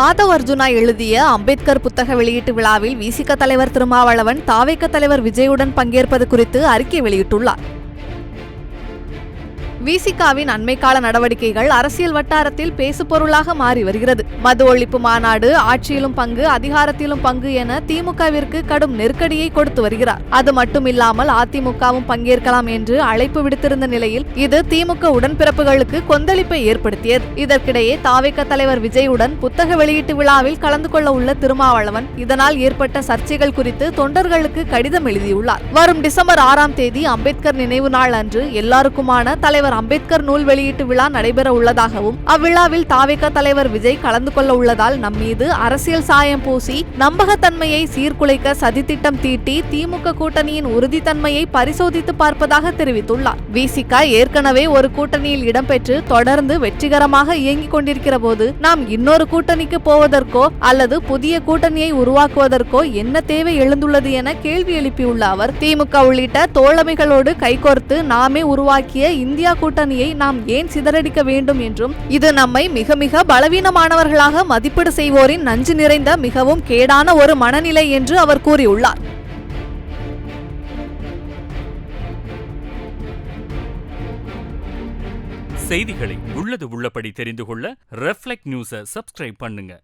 ஆதவ் அர்ஜுனா எழுதிய அம்பேத்கர் புத்தக வெளியீட்டு விழாவில் விசிக தலைவர் திருமாவளவன் தாவேக தலைவர் விஜயுடன் பங்கேற்பது குறித்து அறிக்கை வெளியிட்டுள்ளார். விசிகாவின் அண்மைக்கால நடவடிக்கைகள் அரசியல் வட்டாரத்தில் பேசுபொருளாக மாறி வருகிறது. மது ஒழிப்பு மாநாடு, ஆட்சியிலும் பங்கு, அதிகாரத்திலும் பங்கு என திமுகவிற்கு கடும் நெருக்கடியை கொடுத்து வருகிறார். அது மட்டுமில்லாமல் அதிமுகவும் பங்கேற்கலாம் என்று அழைப்பு விடுத்திருந்த நிலையில் இது திமுக உடன்பிறப்புகளுக்கு கொந்தளிப்பை ஏற்படுத்தியது. இதற்கிடையே தாவேக தலைவர் விஜயுடன் புத்தக வெளியீட்டு விழாவில் கலந்து கொள்ள உள்ள திருமாவளவன் இதனால் ஏற்பட்ட சர்ச்சைகள் குறித்து தொண்டர்களுக்கு கடிதம் எழுதியுள்ளார். வரும் டிசம்பர் 6ஆம் தேதி அம்பேத்கர் நினைவு நாள் அன்று எல்லாருக்குமான தலைவர் அம்பேத்கர் நூல் வெளியீட்டு விழா நடைபெற உள்ளதாகவும் அவ்விழாவில் தாவேக தலைவர் விஜய் கலந்து கொள்ள உள்ளதால் நம்மீது அரசியல் சாயம் பூசி நம்பகத்தன்மையை சீர்குலைக்க சதித்திட்டம் தீட்டி திமுக கூட்டணியின் உறுதித்தன்மையை பரிசோதித்து பார்ப்பதாக தெரிவித்துள்ளார். விசிக ஏற்கனவே ஒரு கூட்டணியில் இடம்பெற்று தொடர்ந்து வெற்றிகரமாக இயங்கிக் கொண்டிருக்கிற போது நாம் இன்னொரு கூட்டணிக்கு போவதற்கோ அல்லது புதிய கூட்டணியை உருவாக்குவதற்கோ என்ன தேவை எழுந்துள்ளது என கேள்வி எழுப்பியுள்ள அவர், திமுக உள்ளிட்ட தோழமைகளோடு கைகோர்த்து நாமே உருவாக்கிய இந்தியா கூட்டணியை நாம் ஏன் சிதறடிக்க வேண்டும் என்றும் இது நம்மை மிக மிக பலவீனமானவர்களாக மதிப்பீடு செய்வோரின் நஞ்சு நிறைந்த மிகவும் கேடான ஒரு மனநிலை என்று அவர் கூறியுள்ளார். செய்திகளை உள்ளது உள்ளபடி தெரிந்து கொள்ள ரெஃப்ளெக்ட் நியூஸை சப்ஸ்கிரைப் பண்ணுங்க.